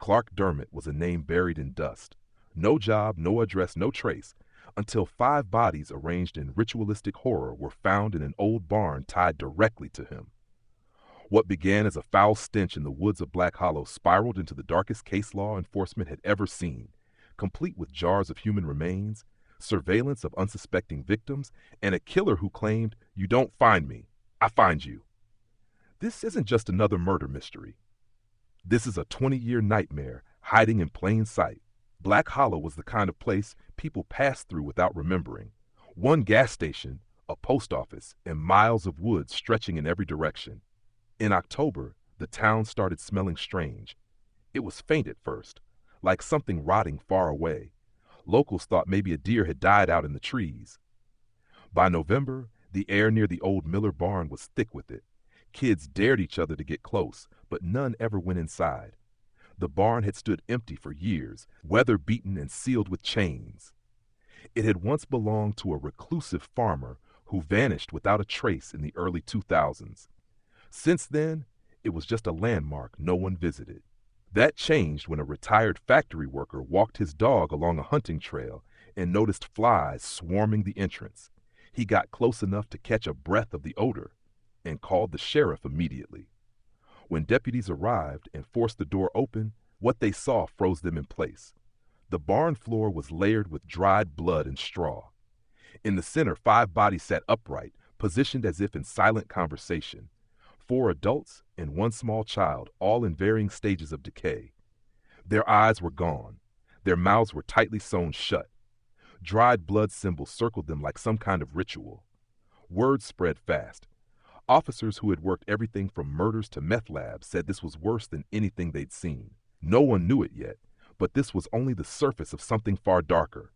Clark Dermott was a name buried in dust. No job, no address, no trace, until 5 bodies arranged in ritualistic horror were found in an old barn tied directly to him. What began as a foul stench in the woods of Black Hollow spiraled into the darkest case law enforcement had ever seen, complete with jars of human remains, surveillance of unsuspecting victims, and a killer who claimed, "You don't find me, I find you." This isn't just another murder mystery. This is a 20-year nightmare hiding in plain sight. Black Hollow was the kind of place people passed through without remembering. One gas station, a post office, and miles of woods stretching in every direction. In October, the town started smelling strange. It was faint at first, like something rotting far away. Locals thought maybe a deer had died out in the trees. By November, the air near the old Miller barn was thick with it. Kids dared each other to get close, but none ever went inside. The barn had stood empty for years, weather-beaten and sealed with chains. It had once belonged to a reclusive farmer who vanished without a trace in the early 2000s. Since then, it was just a landmark no one visited. That changed when a retired factory worker walked his dog along a hunting trail and noticed flies swarming the entrance. He got close enough to catch a breath of the odor and called the sheriff immediately. When deputies arrived and forced the door open, what they saw froze them in place. The barn floor was layered with dried blood and straw. In the center, 5 bodies sat upright, positioned as if in silent conversation. 4 adults and 1 small child, all in varying stages of decay. Their eyes were gone. Their mouths were tightly sewn shut. Dried blood symbols circled them like some kind of ritual. Word spread fast. Officers who had worked everything from murders to meth labs said this was worse than anything they'd seen. No one knew it yet, but this was only the surface of something far darker.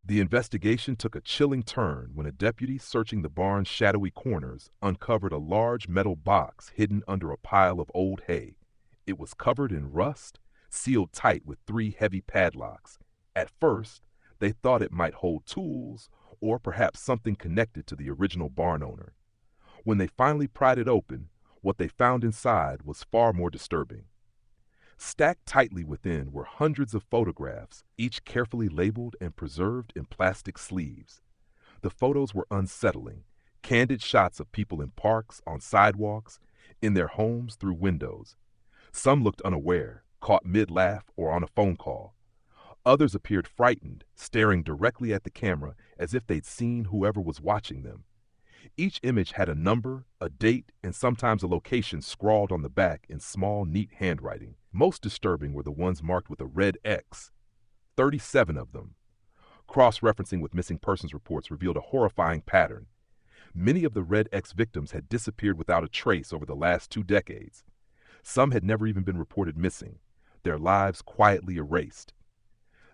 The investigation took a chilling turn when a deputy searching the barn's shadowy corners uncovered a large metal box hidden under a pile of old hay. It was covered in rust, sealed tight with 3 heavy padlocks. At first, they thought it might hold tools or perhaps something connected to the original barn owner. When they finally pried it open, what they found inside was far more disturbing. Stacked tightly within were hundreds of photographs, each carefully labeled and preserved in plastic sleeves. The photos were unsettling, candid shots of people in parks, on sidewalks, in their homes through windows. Some looked unaware, caught mid-laugh or on a phone call. Others appeared frightened, staring directly at the camera as if they'd seen whoever was watching them. Each image had a number, a date, and sometimes a location scrawled on the back in small, neat handwriting. Most disturbing were the ones marked with a red X. 37 of them. Cross-referencing with missing persons reports revealed a horrifying pattern. Many of the red X victims had disappeared without a trace over the last 2 decades. Some had never even been reported missing, their lives quietly erased.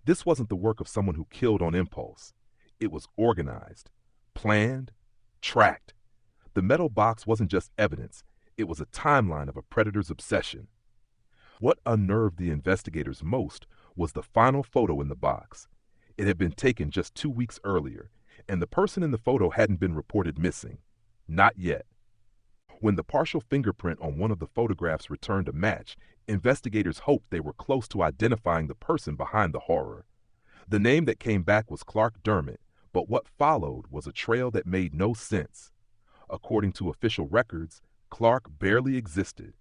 This wasn't the work of someone who killed on impulse. It was organized, planned, tracked. The metal box wasn't just evidence, it was a timeline of a predator's obsession. What unnerved the investigators most was the final photo in the box. It had been taken just 2 weeks earlier, and the person in the photo hadn't been reported missing. Not yet. When the partial fingerprint on one of the photographs returned a match, investigators hoped they were close to identifying the person behind the horror. The name that came back was Clark Dermott, but what followed was a trail that made no sense. According to official records, Clark barely existed.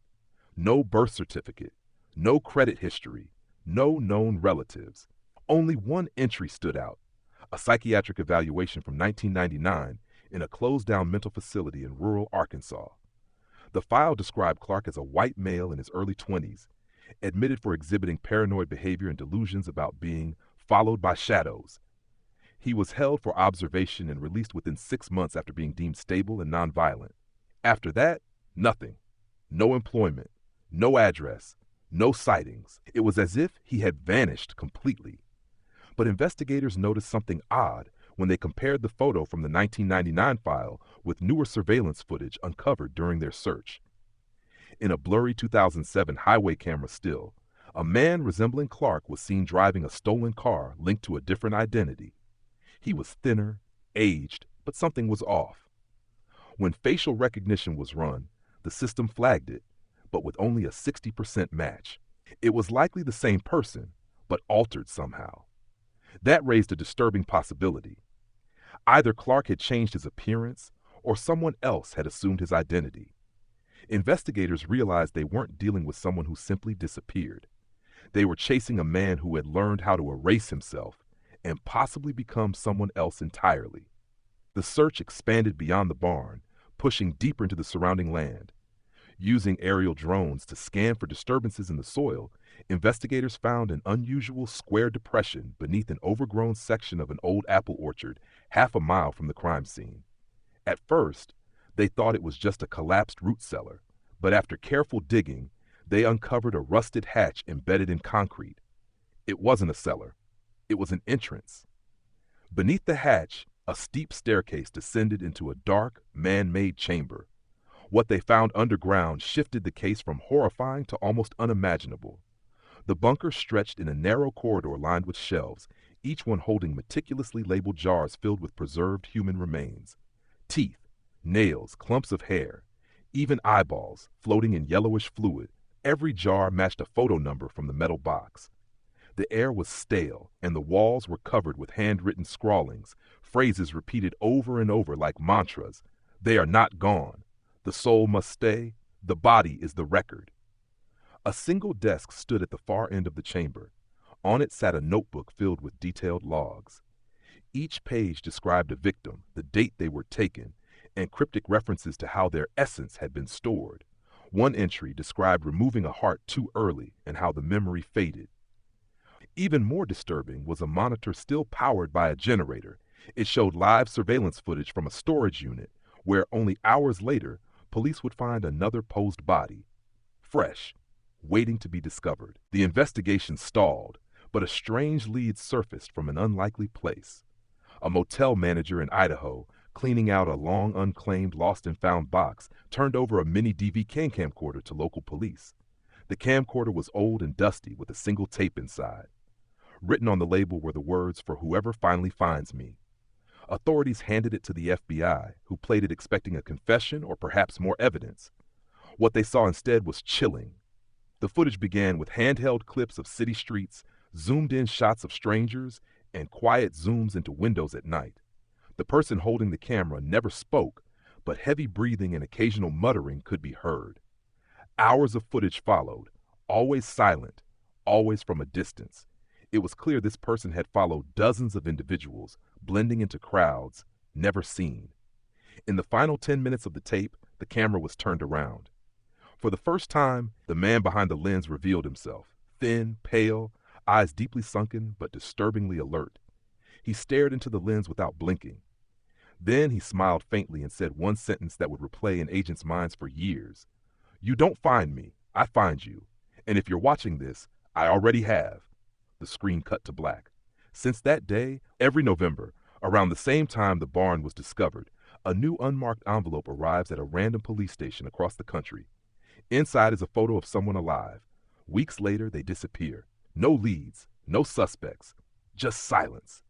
No birth certificate, no credit history, no known relatives. Only one entry stood out, a psychiatric evaluation from 1999 in a closed-down mental facility in rural Arkansas. The file described Clark as a white male in his early 20s, admitted for exhibiting paranoid behavior and delusions about being followed by shadows. He was held for observation and released within 6 months after being deemed stable and nonviolent. After that, nothing. No employment, no address, no sightings. It was as if he had vanished completely. But investigators noticed something odd when they compared the photo from the 1999 file with newer surveillance footage uncovered during their search. In a blurry 2007 highway camera still, a man resembling Clark was seen driving a stolen car linked to a different identity. He was thinner, aged, but something was off. When facial recognition was run, the system flagged it, but with only a 60% match. It was likely the same person, but altered somehow. That raised a disturbing possibility. Either Clark had changed his appearance, or someone else had assumed his identity. Investigators realized they weren't dealing with someone who simply disappeared. They were chasing a man who had learned how to erase himself and possibly become someone else entirely. The search expanded beyond the barn, pushing deeper into the surrounding land. Using aerial drones to scan for disturbances in the soil, investigators found an unusual square depression beneath an overgrown section of an old apple orchard half a mile from the crime scene. At first, they thought it was just a collapsed root cellar, but after careful digging, they uncovered a rusted hatch embedded in concrete. It wasn't a cellar. It was an entrance. Beneath the hatch, a steep staircase descended into a dark, man-made chamber. What they found underground shifted the case from horrifying to almost unimaginable. The bunker stretched in a narrow corridor lined with shelves, each one holding meticulously labeled jars filled with preserved human remains. Teeth, nails, clumps of hair, even eyeballs floating in yellowish fluid. Every jar matched a photo number from the metal box. The air was stale, and the walls were covered with handwritten scrawlings, phrases repeated over and over like mantras. They are not gone. The soul must stay. The body is the record. A single desk stood at the far end of the chamber. On it sat a notebook filled with detailed logs. Each page described a victim, the date they were taken, and cryptic references to how their essence had been stored. One entry described removing a heart too early and how the memory faded. Even more disturbing was a monitor still powered by a generator. It showed live surveillance footage from a storage unit where only hours later, police would find another posed body, fresh, waiting to be discovered. The investigation stalled, but a strange lead surfaced from an unlikely place. A motel manager in Idaho, cleaning out a long unclaimed lost and found box, turned over a mini DV camcorder to local police. The camcorder was old and dusty with a single tape inside. Written on the label were the words, "For whoever finally finds me." Authorities handed it to the FBI, who played it expecting a confession or perhaps more evidence. What they saw instead was chilling. The footage began with handheld clips of city streets, zoomed-in shots of strangers, and quiet zooms into windows at night. The person holding the camera never spoke, but heavy breathing and occasional muttering could be heard. Hours of footage followed, always silent, always from a distance. It was clear this person had followed dozens of individuals, blending into crowds, never seen. In the final 10 minutes of the tape, the camera was turned around. For the first time, the man behind the lens revealed himself, thin, pale, eyes deeply sunken but disturbingly alert. He stared into the lens without blinking. Then he smiled faintly and said one sentence that would replay in agents' minds for years. "You don't find me, I find you. And if you're watching this, I already have." The screen cut to black. Since that day, every November, around the same time the barn was discovered, a new unmarked envelope arrives at a random police station across the country. Inside is a photo of someone alive. Weeks later, they disappear. No leads, no suspects, just silence.